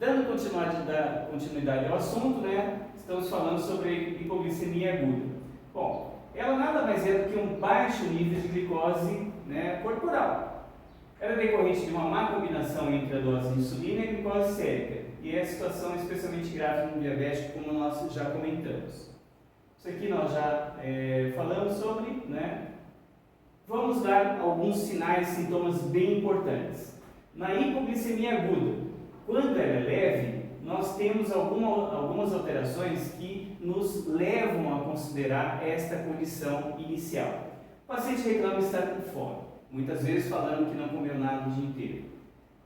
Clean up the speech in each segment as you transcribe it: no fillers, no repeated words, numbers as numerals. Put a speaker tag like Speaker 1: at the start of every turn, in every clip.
Speaker 1: Dando continuidade ao assunto, né, estamos falando sobre hipoglicemia aguda. Bom, ela nada mais é do que um baixo nível de glicose, né, corporal. Ela é decorrente de uma má combinação entre a dose de insulina e a glicose sérica, e é a situação especialmente grave no diabético, como nós já comentamos. Isso aqui nós já falamos sobre, né? Vamos dar alguns sinais e sintomas bem importantes. Na hipoglicemia aguda, quando ela é leve, nós temos algumas alterações que nos levam a considerar esta condição inicial. O paciente reclama estar com fome, muitas vezes falando que não comeu nada o dia inteiro.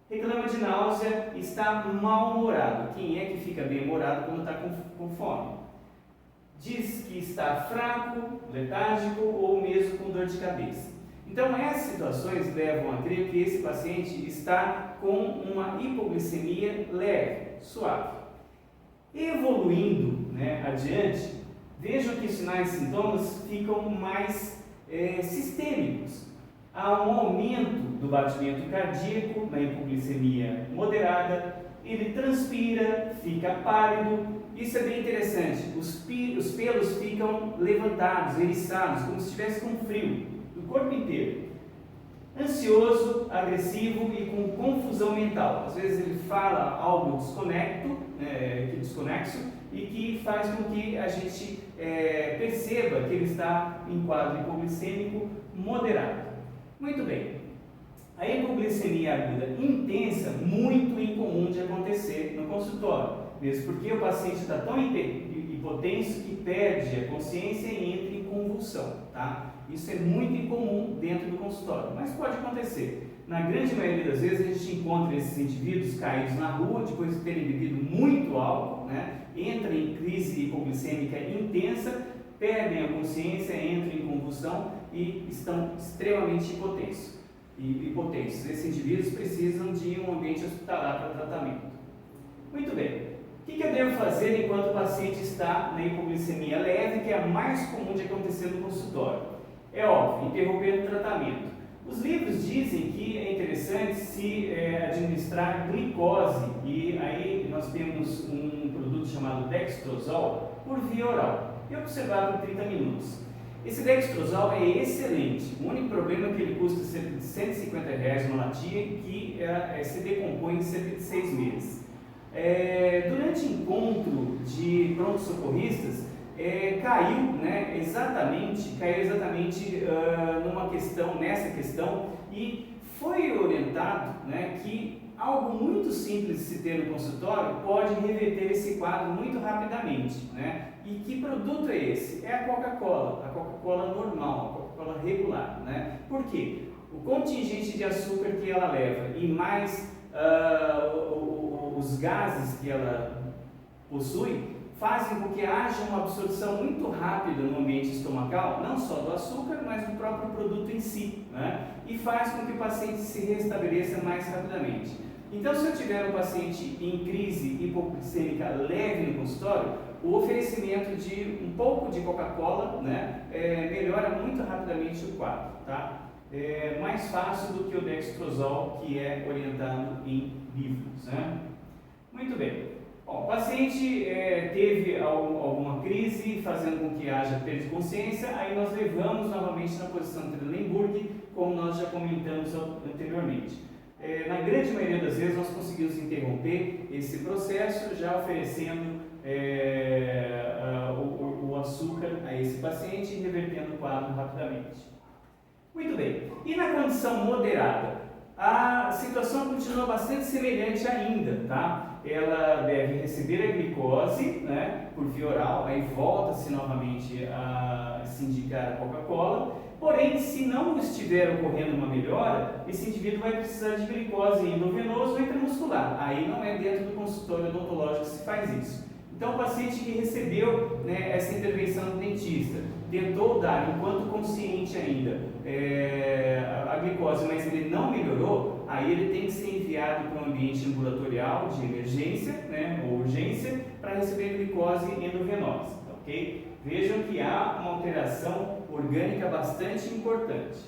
Speaker 1: Reclama de náusea, está mal-humorado. Quem é que fica bem-humorado quando está com fome? Diz que está fraco, letárgico ou mesmo com dor de cabeça. Então, essas situações levam a crer que esse paciente está com uma hipoglicemia leve, suave. Evoluindo, né, adiante, vejam que os sinais e sintomas ficam mais sistêmicos. Há um aumento do batimento cardíaco na hipoglicemia moderada, ele transpira, fica pálido. Isso é bem interessante, os pelos ficam levantados, eriçados, como se estivesse com frio, do corpo inteiro. Ansioso, agressivo e com confusão mental. Às vezes ele fala algo desconexo e que faz com que a gente perceba que ele está em quadro hipoglicêmico moderado. Muito bem. A hipoglicemia aguda intensa, muito incomum de acontecer no consultório, mesmo porque o paciente está tão hipotenso que perde a consciência e entra em convulsão, tá? Isso é muito incomum dentro do consultório, mas pode acontecer. Na grande maioria das vezes a gente encontra esses indivíduos caídos na rua depois de terem bebido muito álcool, né? Entra em crise hipoglicêmica intensa, perdem a consciência, entram em convulsão e estão extremamente hipotensos. Esses indivíduos precisam de um ambiente hospitalar para tratamento. Muito bem. O que eu devo fazer enquanto o paciente está na hipoglicemia leve, que é a mais comum de acontecer no consultório? É óbvio, interromper o tratamento. Os livros dizem que é interessante se administrar glicose, e aí nós temos um produto chamado dextrosol por via oral, e observar por 30 minutos. Esse dextrosol é excelente, o único problema é que ele custa cerca de R$150 uma latinha, que se decompõe em cerca de 6 meses. Durante encontro de pronto-socorristas, caiu exatamente nessa questão, e foi orientado que algo muito simples de se ter no consultório pode reverter esse quadro muito rapidamente. E que produto é esse? É a Coca-Cola normal, a Coca-Cola regular. Por quê? O contingente de açúcar que ela leva e mais os gases que ela possui fazem com que haja uma absorção muito rápida no ambiente estomacal, não só do açúcar, mas do próprio produto em si, e faz com que o paciente se restabeleça mais rapidamente. Então, se eu tiver um paciente em crise hipoglicêmica leve no consultório, o oferecimento de um pouco de Coca-Cola melhora muito rapidamente o quadro, tá? É mais fácil do que o dextrosol, que é orientado em livros. Muito bem. Bom, o paciente teve alguma crise, fazendo com que haja perda de consciência, aí nós levamos novamente na posição de Trendelenburg, como nós já comentamos anteriormente. Na grande maioria das vezes nós conseguimos interromper esse processo, já oferecendo o açúcar a esse paciente e revertendo o quadro rapidamente. Muito bem. E na condição moderada? A situação continua bastante semelhante ainda, tá? Ela deve receber a glicose, por via oral, aí volta-se novamente a se indicar a Coca-Cola. Porém, se não estiver ocorrendo uma melhora, esse indivíduo vai precisar de glicose endovenoso ou intramuscular. Aí não é dentro do consultório odontológico que se faz isso. Então, o paciente que recebeu essa intervenção do dentista, tentou dar, enquanto consciente ainda, a glicose, mas ele não melhorou, aí ele tem que ser enviado para um ambiente ambulatorial de emergência, ou urgência, para receber glicose endovenosa, ok? Vejam que há uma alteração orgânica bastante importante.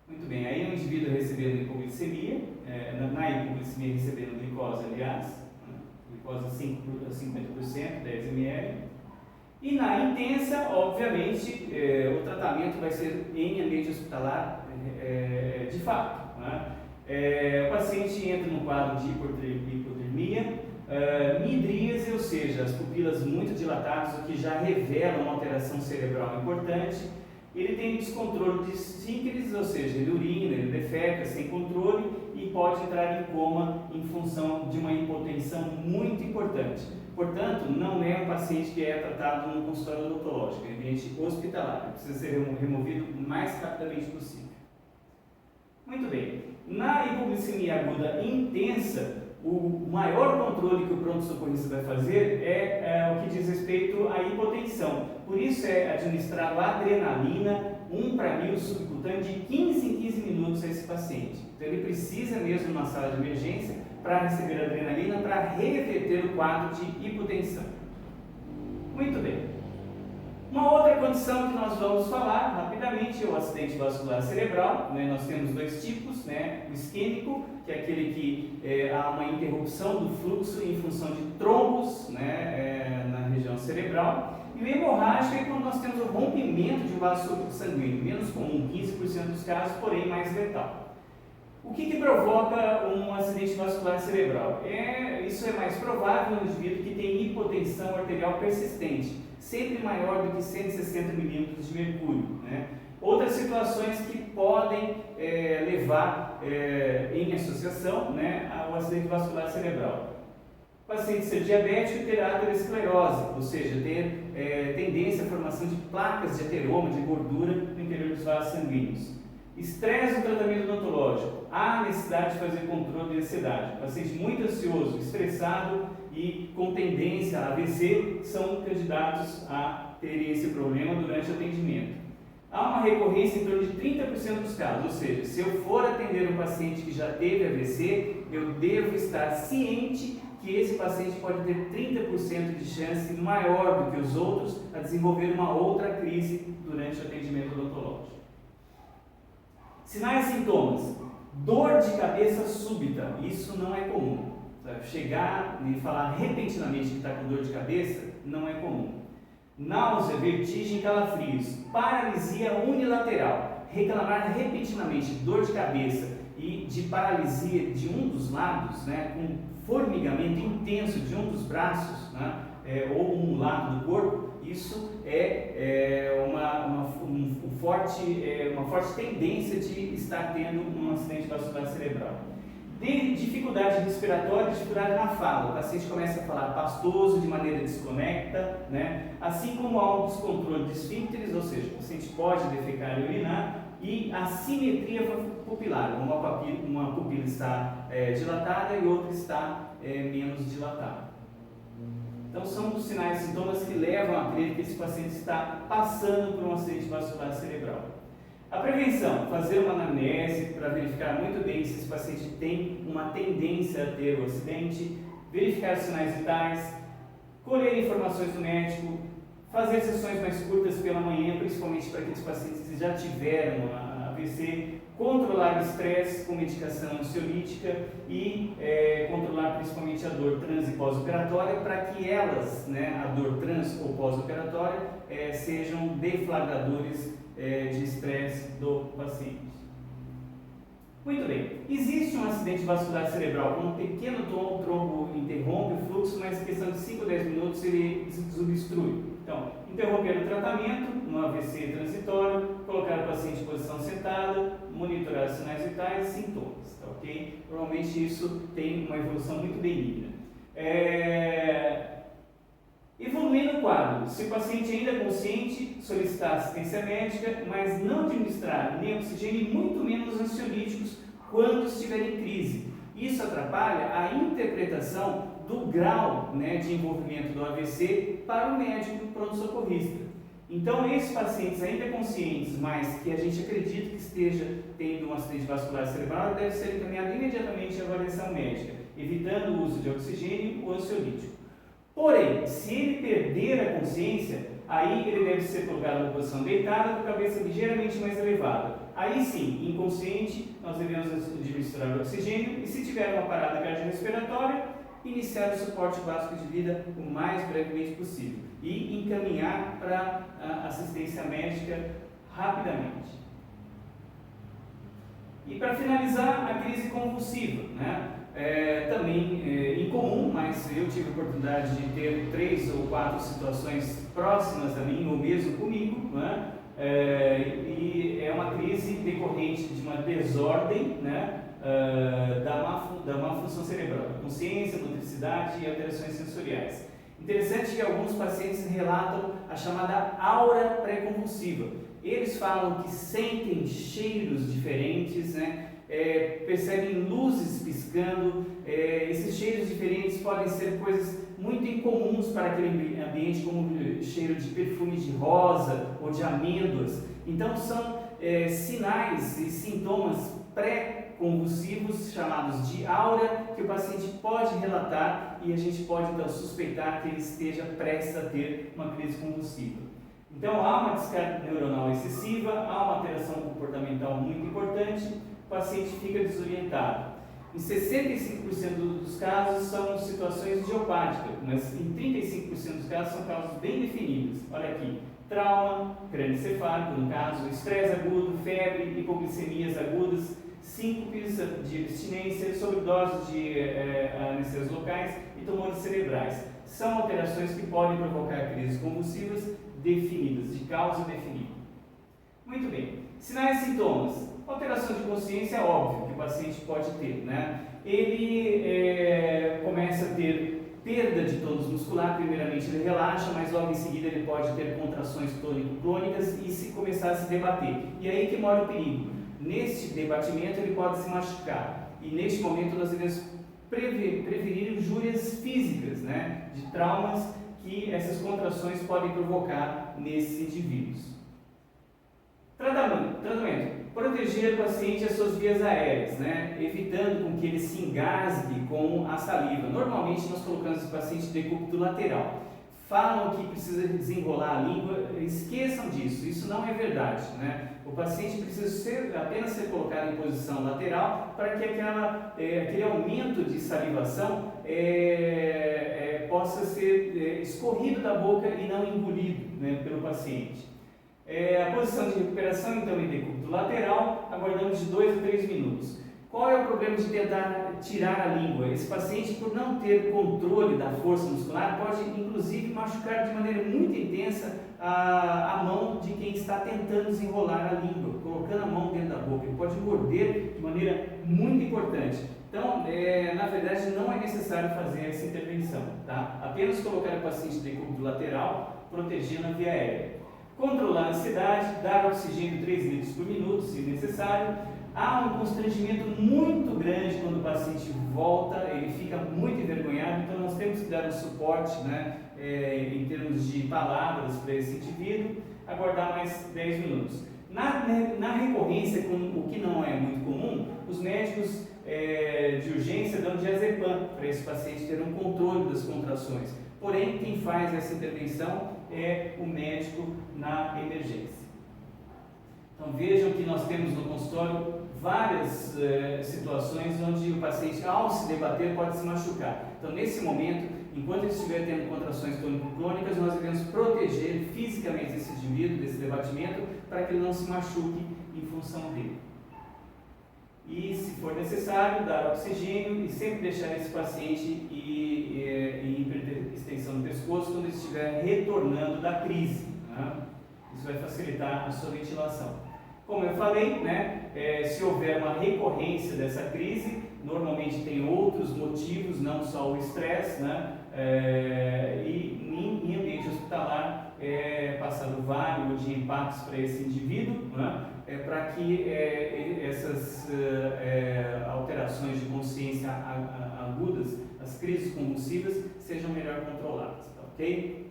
Speaker 1: Muito bem, aí o indivíduo recebendo hipoglicemia, na hipoglicemia recebendo glicose glicose, aliás, né? Glicose 50%, 10 ml. E na intensa, obviamente, o tratamento vai ser em ambiente hospitalar de fato, né? O paciente entra num quadro de hipotermia, midríase, ou seja, as pupilas muito dilatadas, o que já revela uma alteração cerebral importante. Ele tem descontrole de esfíncteres, ou seja, ele urina, ele defeca sem controle e pode entrar em coma em função de uma hipotensão muito importante. Portanto, não é um paciente que é tratado no consultório odontológico, é ambiente hospitalar, precisa ser removido o mais rapidamente possível. Muito bem, na hipoglicemia aguda intensa, o maior controle que o pronto-socorrista vai fazer é o que diz respeito à hipotensão. Por isso é administrado adrenalina 1/1000 subcutâneo de 15 em 15 minutos a esse paciente. Então ele precisa mesmo numa sala de emergência para receber adrenalina para reverter o quadro de hipotensão. Muito bem. Uma outra condição que nós vamos falar rapidamente é o acidente vascular cerebral, né? Nós temos dois tipos, né? O isquêmico, que é aquele que há uma interrupção do fluxo em função de trombos, né? Na região cerebral. E o hemorrágico é quando nós temos o rompimento de um vaso sanguíneo, menos comum, 15% dos casos, porém mais letal. O que provoca um acidente vascular cerebral? Isso é mais provável no indivíduo que tem hipotensão arterial persistente, sempre maior do que 160 milímetros de mercúrio, né? Outras situações que podem levar em associação, né, ao acidente vascular cerebral. O paciente ser diabético e ter aterosclerose, ou seja, ter tendência à formação de placas de ateroma, de gordura no interior dos vasos sanguíneos. Estresse no tratamento odontológico. Há necessidade de fazer controle de ansiedade. O paciente muito ansioso, estressado e com tendência a AVC são candidatos a terem esse problema durante o atendimento. Há uma recorrência em torno de 30% dos casos, ou seja, se eu for atender um paciente que já teve AVC, eu devo estar ciente que esse paciente pode ter 30% de chance maior do que os outros a desenvolver uma outra crise durante o atendimento odontológico. Sinais e sintomas. Dor de cabeça súbita, isso não é comum. Chegar e falar repentinamente que está com dor de cabeça não é comum. Náusea, vertigem e calafrios. Paralisia unilateral. Reclamar repentinamente dor de cabeça e de paralisia de um dos lados, né, com formigamento intenso de um dos braços, né, ou um lado do corpo, isso é uma forte tendência de estar tendo um acidente vascular cerebral. Dificuldade respiratória, dificuldade na fala. O paciente começa a falar pastoso, de maneira desconecta, né? Assim como há um descontrole de esfíncteres, ou seja, o paciente pode defecar e urinar, e assimetria pupilar, uma pupila está dilatada e outra está menos dilatada. Então são os sinais e sintomas que levam a crer que esse paciente está passando por um acidente vascular cerebral. A prevenção, fazer uma anamnese para verificar muito bem se esse paciente tem uma tendência a ter o acidente, verificar os sinais vitais, colher informações do médico, fazer sessões mais curtas pela manhã, principalmente para aqueles pacientes que já tiveram a AVC, controlar o estresse com medicação ansiolítica e controlar principalmente a dor trans e pós-operatória para que elas, né, a dor trans ou pós-operatória, sejam deflagradores de estresse do paciente. Muito bem, existe um acidente vascular cerebral com um pequeno trombo interrompe o fluxo, mas em questão de 5 a 10 minutos ele desobstrui. Então, interromper o tratamento, no AVC transitório, colocar o paciente em posição sentada, monitorar os sinais vitais e sintomas, tá, ok? Normalmente isso tem uma evolução muito benigna. Evoluindo o quadro, se o paciente ainda é consciente, solicitar assistência médica, mas não administrar nem oxigênio e muito menos ansiolíticos quando estiver em crise. Isso atrapalha a interpretação do grau, né, de envolvimento do AVC para o médico pronto-socorrista. Então, esses pacientes ainda conscientes, mas que a gente acredita que esteja tendo um acidente vascular cerebral, deve ser encaminhado imediatamente à avaliação médica, evitando o uso de oxigênio ou ansiolítico. Porém, se ele perder a consciência, aí ele deve ser colocado na posição deitada com a cabeça ligeiramente mais elevada. Aí sim, inconsciente, nós devemos administrar oxigênio e, se tiver uma parada cardiorrespiratória, iniciar o suporte básico de vida o mais brevemente possível e encaminhar para a assistência médica rapidamente. E para finalizar, a crise convulsiva, né? Também incomum, mas eu tive a oportunidade de ter 3 ou 4 situações próximas a mim ou mesmo comigo, né? E é uma crise decorrente de uma desordem, né? Da má função cerebral, consciência, motricidade e alterações sensoriais. Interessante que alguns pacientes relatam a chamada aura pré-convulsiva. Eles falam que sentem cheiros diferentes, né? Percebem luzes piscando. Esses cheiros diferentes podem ser coisas muito incomuns para aquele ambiente, como o cheiro de perfume de rosa ou de amêndoas. Então são sinais e sintomas pré-convulsivos, chamados de aura, que o paciente pode relatar e a gente pode então suspeitar que ele esteja prestes a ter uma crise convulsiva. Então há uma descarga neuronal excessiva, há uma alteração comportamental muito importante, o paciente fica desorientado. Em 65% dos casos são situações idiopáticas, mas em 35% dos casos são causas bem definidas. Olha aqui, trauma crânioencefálico, no caso, estresse agudo, febre, hipoglicemias agudas, síncopes de abstinência, sobredose de anestesias locais e tumores cerebrais. São alterações que podem provocar crises convulsivas definidas, de causa definida. Muito bem. Sinais e sintomas. Alteração de consciência é óbvio que o paciente pode ter, né? Ele começa a ter perda de tônus muscular, primeiramente ele relaxa, mas logo em seguida ele pode ter contrações tônico-clônicas e se começar a se debater. E aí que mora o perigo. Neste debatimento ele pode se machucar. E neste momento nós devemos prevenir injúrias físicas, né? De traumas que essas contrações podem provocar nesses indivíduos. Tratamento. Proteger o paciente e as suas vias aéreas, né? Evitando com que ele se engasgue com a saliva. Normalmente nós colocamos o paciente de decúbito lateral. Falam que precisa desenrolar a língua, esqueçam disso, isso não é verdade, né? O paciente precisa apenas ser colocado em posição lateral para que aquele aumento de salivação possa ser escorrido da boca e não engolido, né, pelo paciente. A posição de recuperação, então, em decúbito lateral, aguardamos de 2 a 3 minutos. Qual é o problema de tentar tirar a língua? Esse paciente, por não ter controle da força muscular, pode inclusive machucar de maneira muito intensa a mão de quem está tentando desenrolar a língua, colocando a mão dentro da boca. Ele pode morder de maneira muito importante. Então, na verdade, não é necessário fazer essa intervenção, tá? Apenas colocar o paciente de decúbito lateral, protegendo a via aérea. Controlar a ansiedade, dar oxigênio 3 litros por minuto, se necessário. Há um constrangimento muito grande quando o paciente volta, ele fica muito envergonhado, então nós temos que dar um suporte, né, em termos de palavras para esse indivíduo, aguardar mais 10 minutos. Na recorrência, com o que não é muito comum, os médicos de urgência dão diazepam para esse paciente ter um controle das contrações. Porém, quem faz essa intervenção é o médico na emergência. Então vejam que nós temos no consultório várias situações onde o paciente, ao se debater, pode se machucar. Então nesse momento, enquanto ele estiver tendo contrações tônico-clônicas, nós devemos proteger fisicamente esse indivíduo desse debatimento para que ele não se machuque em função dele. E, se for necessário, dar oxigênio e sempre deixar esse paciente em hiperextensão do pescoço quando ele estiver retornando da crise, né? Isso vai facilitar a sua ventilação. Como eu falei, né, se houver uma recorrência dessa crise, normalmente tem outros motivos, não só o estresse, né, e em ambiente hospitalar passando vários de impactos para esse indivíduo, né, para que essas alterações de consciência agudas, as crises convulsivas, sejam melhor controladas, tá, ok?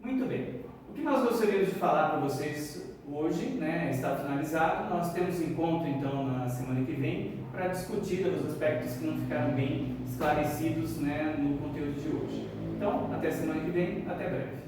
Speaker 1: Muito bem. O que nós gostaríamos de falar para vocês hoje, né, está finalizado. Nós temos encontro então na semana que vem para discutir os aspectos que não ficaram bem esclarecidos, né, no conteúdo de hoje. Então, até semana que vem, até breve.